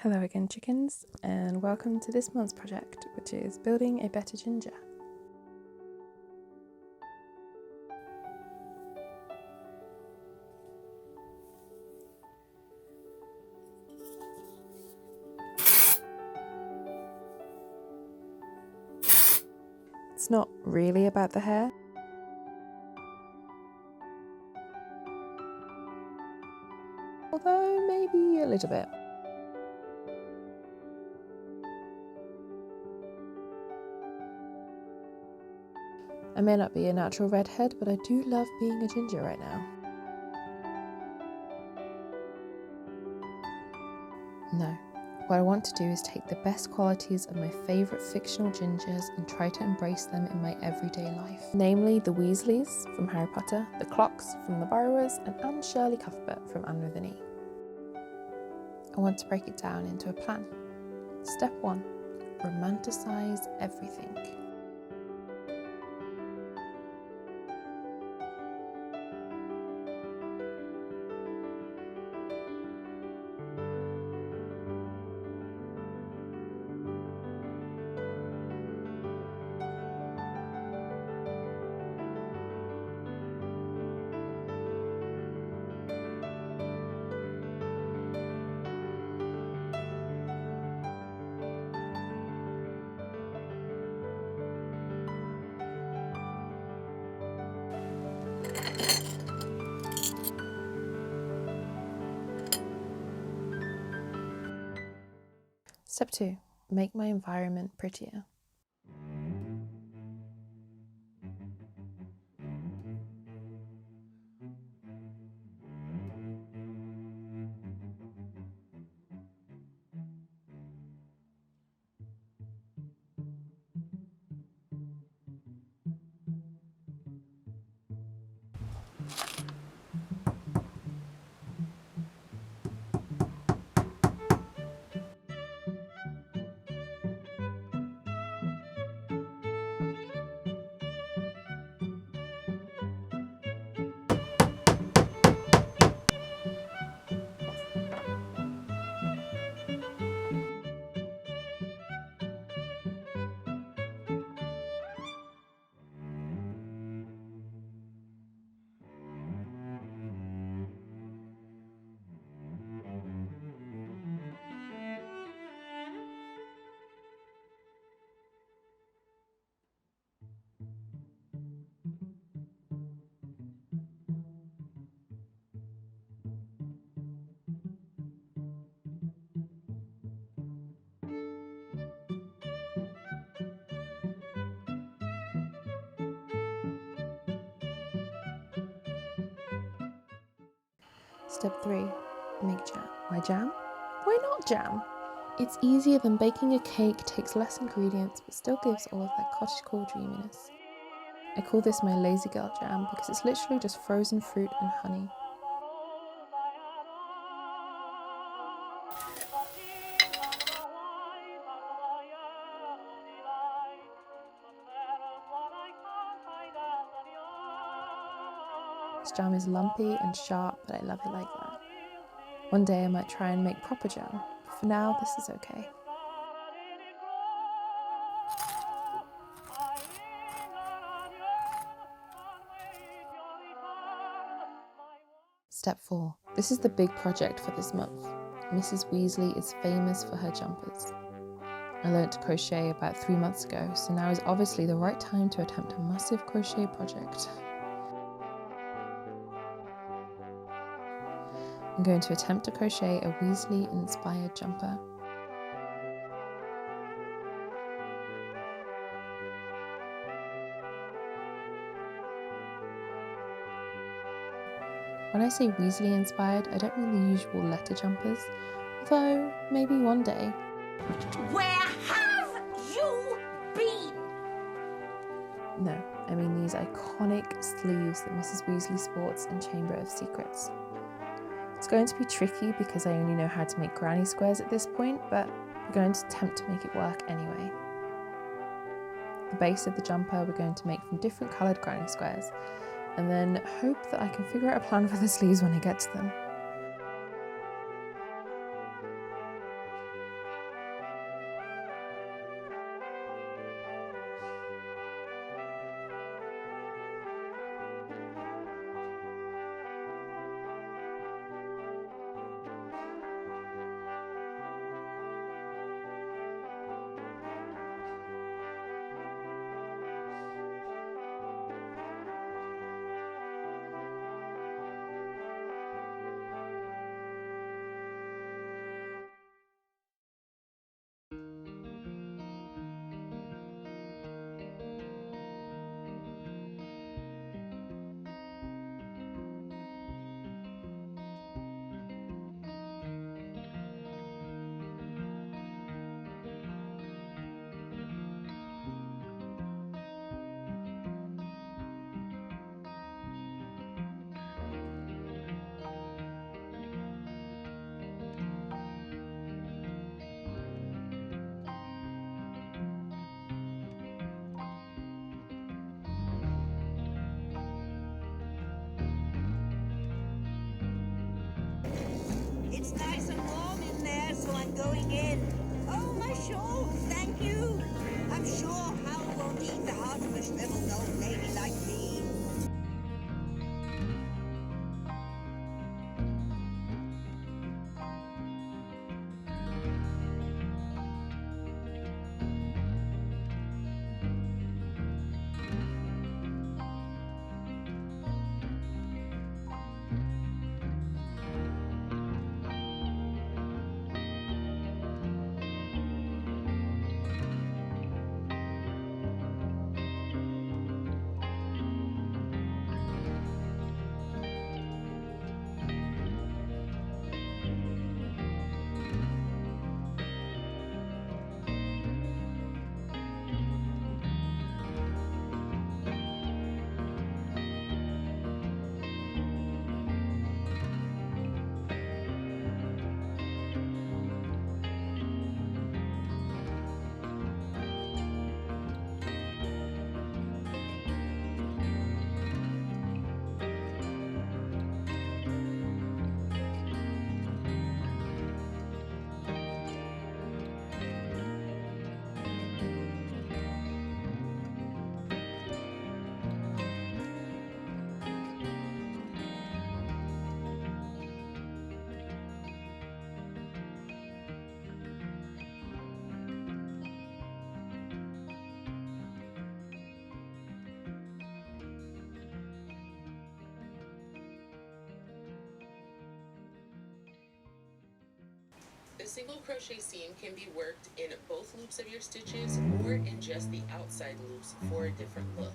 Hello again, chickens, and welcome to this month's project, which is building a better ginger. It's not really about the hair. Although maybe a little bit. I may not be a natural redhead, but I do love being a ginger right now. No, what I want to do is take the best qualities of my favourite fictional gingers and try to embrace them in my everyday life. Namely the Weasleys from Harry Potter, the Clocks from the Borrowers, and Anne Shirley Cuthbert from Anne with an E. I want to break it down into a plan. Step 1, romanticise everything. Step 2, make my environment prettier. Step 3, make jam. Why jam? Why not jam? It's easier than baking a cake, takes less ingredients, but still gives all of that cottagecore dreaminess. I call this my lazy girl jam because it's literally just frozen fruit and honey. This jam is lumpy and sharp, but I love it like that. One day I might try and make proper jam, but for now this is okay. Step 4. This is the big project for this month. Mrs. Weasley is famous for her jumpers. I learnt to crochet about 3 months ago, so now is obviously the right time to attempt a massive crochet project. I'm going to attempt to crochet a Weasley-inspired jumper. When I say Weasley-inspired, I don't mean the usual letter jumpers, although maybe one day. Where have you been? No, I mean these iconic sleeves that Mrs. Weasley sports in Chamber of Secrets. It's going to be tricky because I only know how to make granny squares at this point, but we're going to attempt to make it work anyway. The base of the jumper we're going to make from different coloured granny squares, and then hope that I can figure out a plan for the sleeves when I get to them. so I'm going in. Oh, my shawl, thank you. I'm sure Hal won't eat the heart of a shriveled old lady like me. A single crochet seam can be worked in both loops of your stitches or in just the outside loops for a different look.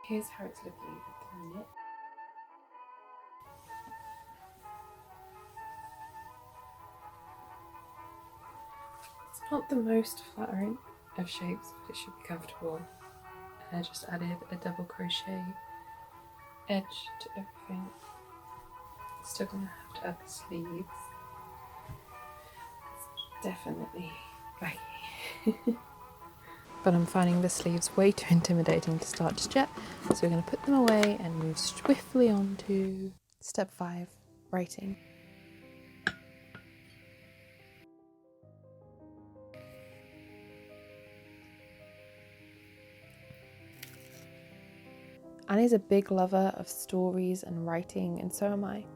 Here's how it's looking at the minute. It's not the most flattering of shapes, but it should be comfortable. And I just added a double crochet edge to everything. Still gonna have to add the sleeves. It's definitely baggy. But I'm finding the sleeves way too intimidating to start just yet, so we're going to put them away and move swiftly on to step 5, writing. Annie's a big lover of stories and writing, and so am I.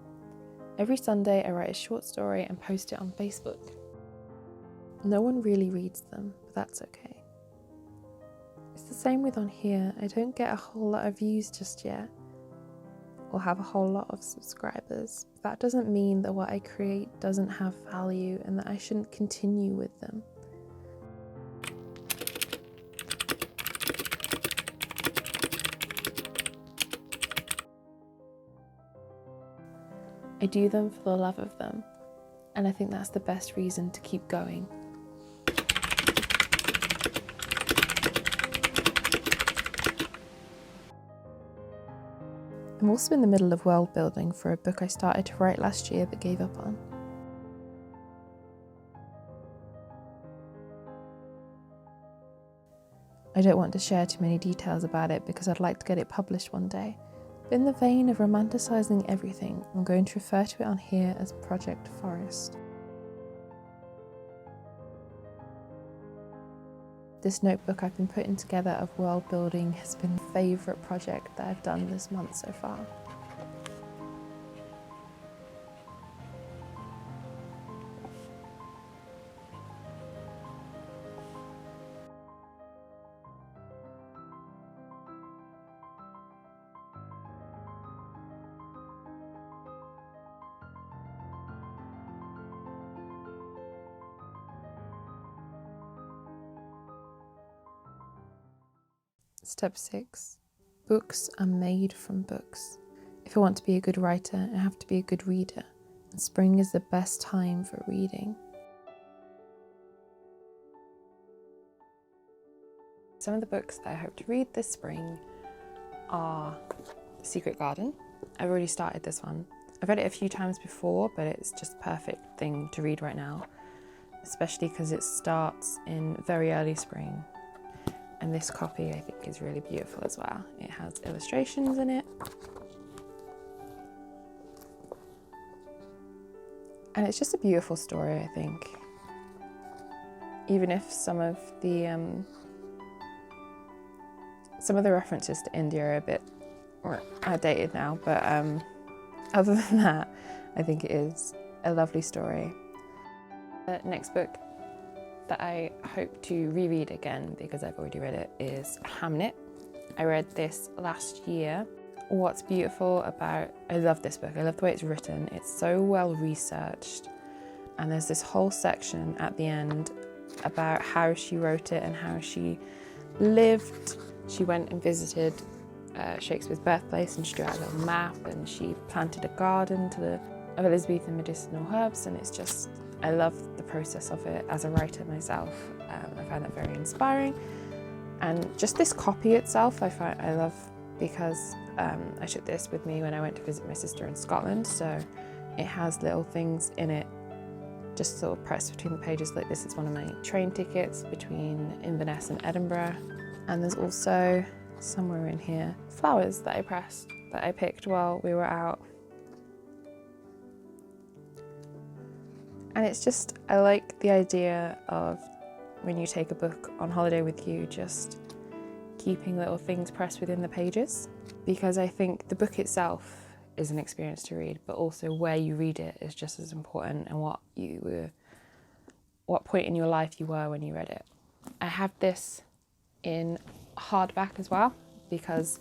Every Sunday I write a short story and post it on Facebook. No one really reads them, but that's okay. It's the same with on here. I don't get a whole lot of views just yet, or have a whole lot of subscribers. That doesn't mean that what I create doesn't have value and that I shouldn't continue with them. I do them for the love of them, and I think that's the best reason to keep going. I'm also in the middle of world building for a book I started to write last year but gave up on. I don't want to share too many details about it because I'd like to get it published one day, but in the vein of romanticising everything, I'm going to refer to it on here as Project Forest. This notebook I've been putting together of world building has been my favourite project that I've done this month so far. Step 6. Books are made from books. If I want to be a good writer, I have to be a good reader, and spring is the best time for reading. Some of the books that I hope to read this spring are The Secret Garden. I've already started this one. I've read it a few times before, but it's just the perfect thing to read right now, especially because it starts in very early spring. And this copy I think is really beautiful as well. It has illustrations in it. And it's just a beautiful story, I think. Even if some of the references to India are a bit outdated now, but other than that, I think it is a lovely story. The next book that I hope to reread again, because I've already read it, is Hamnet. I read this last year. What's beautiful about, I love this book, I love the way it's written, it's so well researched, and there's this whole section at the end about how she wrote it and how she lived. She went and visited Shakespeare's birthplace, and she drew out a little map, and she planted a garden of Elizabethan medicinal herbs, and it's just, I love the process of it as a writer myself. I find that very inspiring, and just this copy itself I love, because I took this with me when I went to visit my sister in Scotland, so it has little things in it just sort of pressed between the pages. Like this is one of my train tickets between Inverness and Edinburgh, and there's also somewhere in here flowers that I pressed that I picked while we were out. And it's just, I like the idea of when you take a book on holiday with you, just keeping little things pressed within the pages, because I think the book itself is an experience to read, but also where you read it is just as important, and what point in your life you were when you read it. I have this in hardback as well, because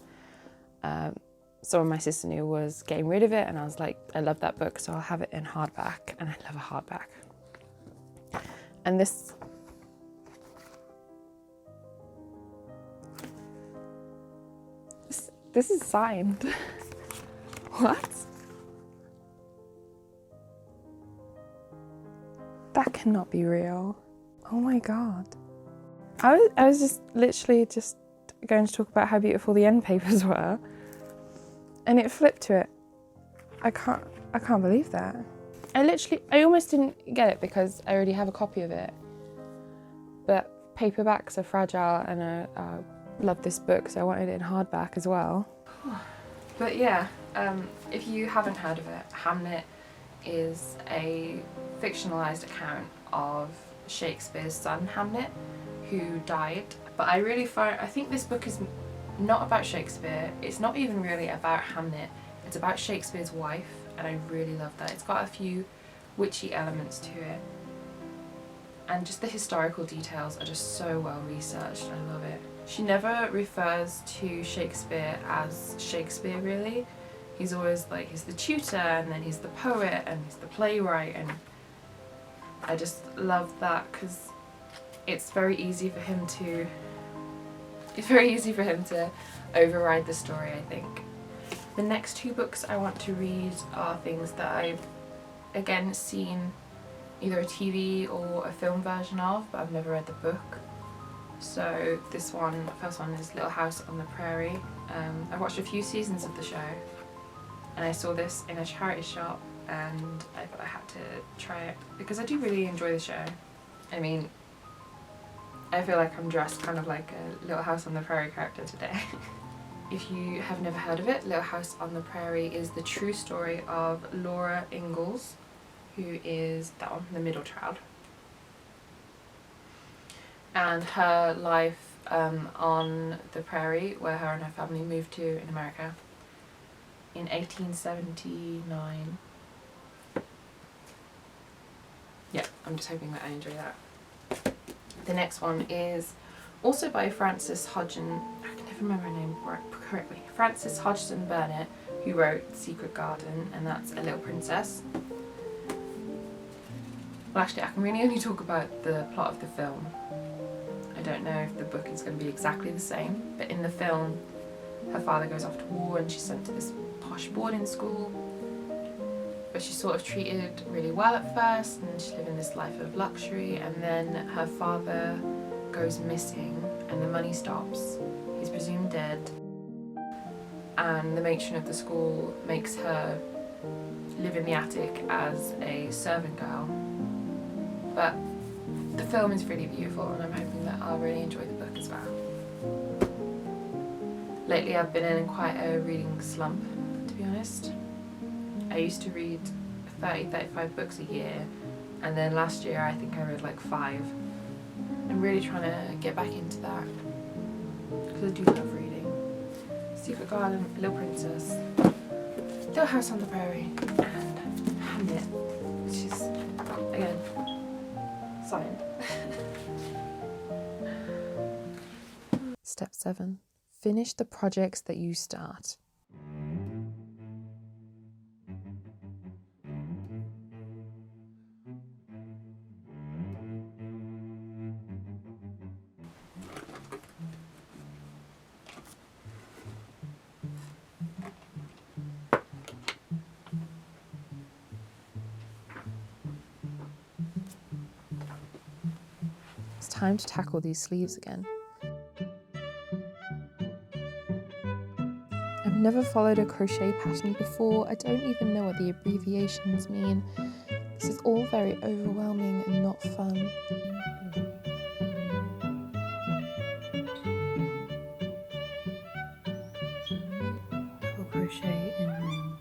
someone my sister knew was getting rid of it, and I was like, I love that book, so I'll have it in hardback, and I love a hardback. And this is signed. What? That cannot be real. Oh my god. I was just literally just going to talk about how beautiful the end papers were, and it flipped to it. I can't believe that. I almost didn't get it because I already have a copy of it. But paperbacks are fragile, and I love this book, so I wanted it in hardback as well. But yeah, if you haven't heard of it, Hamnet is a fictionalised account of Shakespeare's son Hamnet, who died. But I think this book is not about Shakespeare. It's not even really about Hamnet. It's about Shakespeare's wife, and I really love that. It's got a few witchy elements to it, and just the historical details are just so well researched. I love it. She never refers to Shakespeare as Shakespeare, really. He's always like, he's the tutor, and then he's the poet, and he's the playwright, and I just love that, because it's very easy for him to override the story, I think. The next two books I want to read are things that I've again seen either a TV or a film version of, but I've never read the book. So this one, the first one is Little House on the Prairie. I've watched a few seasons of the show, and I saw this in a charity shop and I thought I had to try it because I do really enjoy the show. I mean, I feel like I'm dressed kind of like a Little House on the Prairie character today. If you have never heard of it, Little House on the Prairie is the true story of Laura Ingalls, who is that one, the middle child, and her life on the prairie where her and her family moved to in America in 1879. Yeah, I'm just hoping that I enjoy that. The next one is also by Frances Hodgson, I can never remember her name correctly, Frances Hodgson Burnett, who wrote Secret Garden, and that's A Little Princess. Well, actually, I can really only talk about the plot of the film. I don't know if the book is going to be exactly the same, but in the film, her father goes off to war and she's sent to this posh boarding school, but she's sort of treated really well at first and she's living this life of luxury, and then her father goes missing and the money stops. He's presumed dead, and the matron of the school makes her live in the attic as a servant girl. But the film is really beautiful and I'm hoping that I'll really enjoy the book as well. Lately I've been in quite a reading slump, to be honest. I used to read 30-35 books a year, and then last year I think I read like 5. I'm really trying to get back into that because I do love reading. Secret Garden, Little Princess, Little House on the Prairie, and Hamnet, which is, again, signed. Step 7. Finish the projects that you start. It's time to tackle these sleeves again. I've never followed a crochet pattern before. I don't even know what the abbreviations mean. This is all very overwhelming and not fun. Double crochet in ring.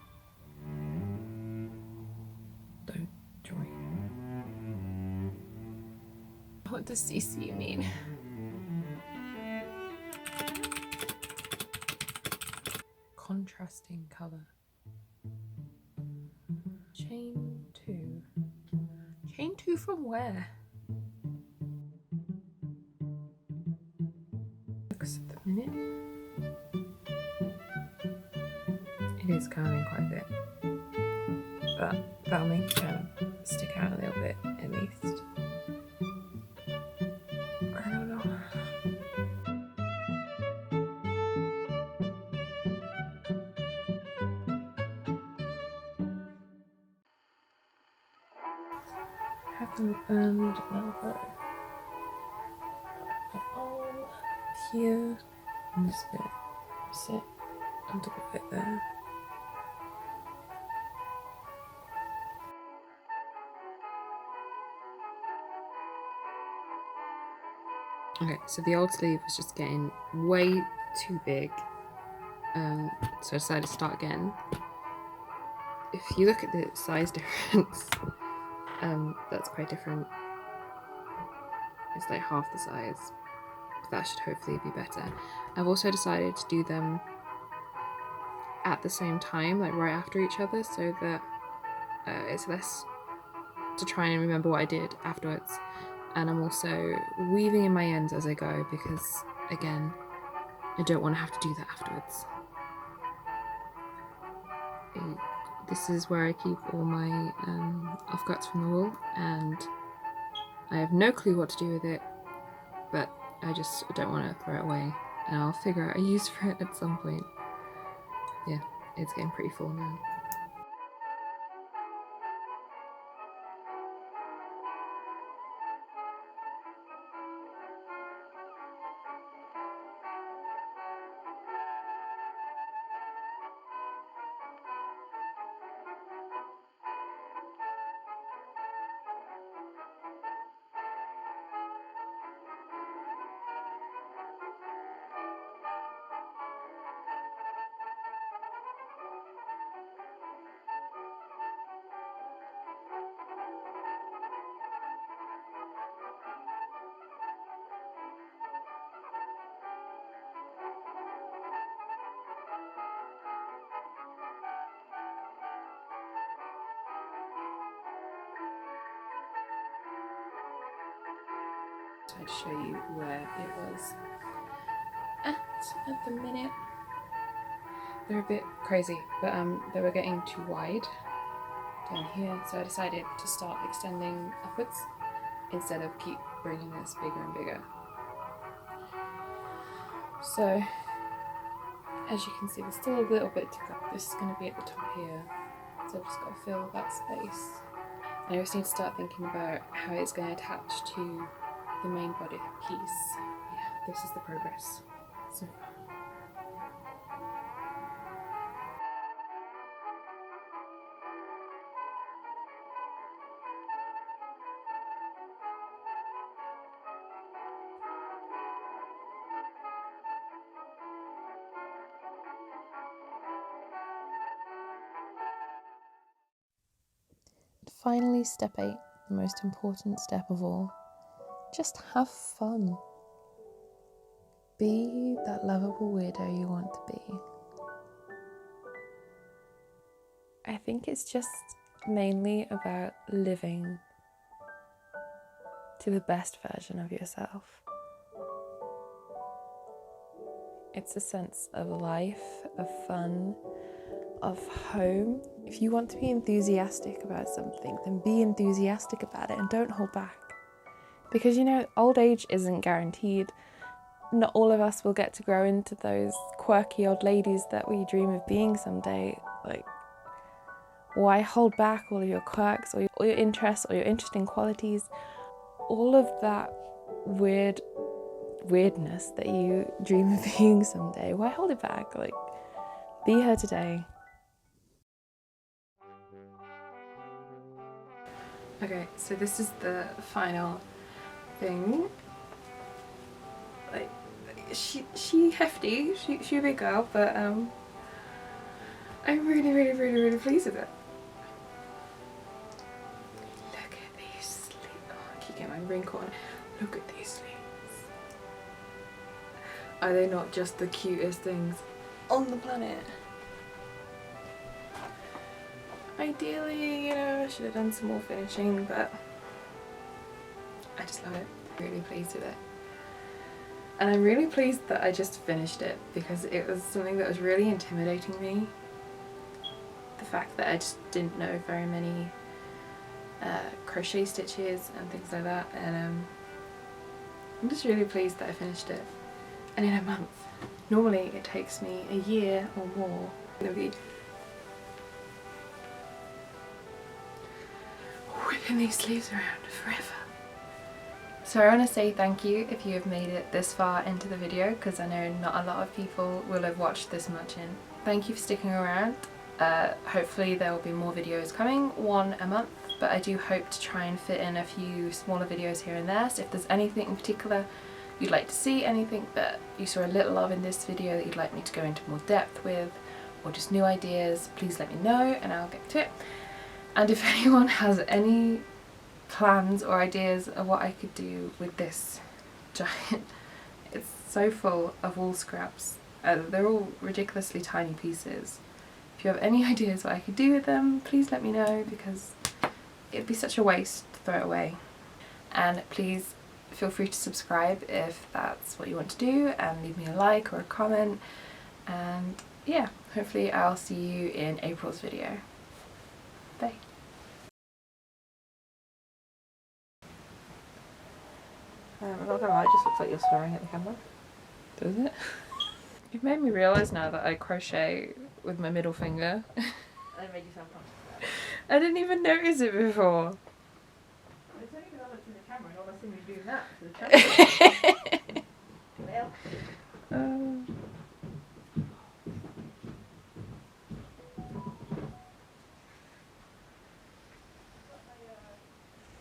Don't join. What does CC mean? Contrasting colour. Chain 2. Chain 2 from where? Looks at the minute. It is curling quite a bit, but that'll make it kind of stick out a little bit at least. I don't know. Have them bend now go all here and this bit sit on top of it there. Okay, so the old sleeve was just getting way too big, so I decided to start again. If you look at the size difference, that's quite different. It's like half the size. That should hopefully be better. I've also decided to do them at the same time, like right after each other, so that it's less to try and remember what I did afterwards. And I'm also weaving in my ends as I go because, again, I don't want to have to do that afterwards. This is where I keep all my offcuts from the wool, and I have no clue what to do with it, but I just don't want to throw it away, and I'll figure out a use for it at some point. Yeah, it's getting pretty full now. I'd show you where it was at the minute. They're a bit crazy, but they were getting too wide down here, so I decided to start extending upwards instead of keep bringing this bigger and bigger. So as you can see, there's still a little bit to go. This is going to be at the top here, so I've just got to fill that space. And I just need to start thinking about how it's going to attach to the main body piece. Yeah, this is the progress so far. Finally, step 8, the most important step of all. Just have fun. Be that lovable weirdo you want to be. I think it's just mainly about living to the best version of yourself. It's a sense of life, of fun, of home. If you want to be enthusiastic about something, then be enthusiastic about it and don't hold back. Because you know, old age isn't guaranteed. Not all of us will get to grow into those quirky old ladies that we dream of being someday. Like, why hold back all of your quirks or your interests or your interesting qualities? All of that weirdness that you dream of being someday. Why hold it back? Like, be her today. Okay, so this is the final thing. Like, she hefty, she a big girl, but I'm really pleased with it. Look at these sleeves. Oh, I keep getting my wrinkle on. Look at these sleeves. Are they not just the cutest things on the planet? Ideally, you know, I should have done some more finishing, but I just love it. Really pleased with it. And I'm really pleased that I just finished it, because it was something that was really intimidating me. The fact that I just didn't know very many crochet stitches and things like that, and I'm just really pleased that I finished it. And in a month. Normally it takes me a year or more. I'm gonna be whipping these sleeves around forever. So I want to say thank you if you have made it this far into the video, because I know not a lot of people will have watched this much in. Thank you for sticking around. Hopefully there will be more videos coming, one a month, but I do hope to try and fit in a few smaller videos here and there. So if there's anything in particular you'd like to see, anything that you saw a little of in this video that you'd like me to go into more depth with, or just new ideas, please let me know and I'll get to it. And if anyone has any plans or ideas of what I could do with this giant, it's so full of wool scraps. They're all ridiculously tiny pieces. If you have any ideas what I could do with them, please let me know, because it'd be such a waste to throw it away. And please feel free to subscribe if that's what you want to do, and leave me a like or a comment. And yeah, hopefully I'll see you in April's video. Bye. I'm not gonna lie, it just looks like you're swearing at the camera. Does it? You've made me realise now that I crochet with my middle finger. I made you sound conscious. I didn't even notice it before. It's only because I looked in the camera and all I seen you doing that to the camera.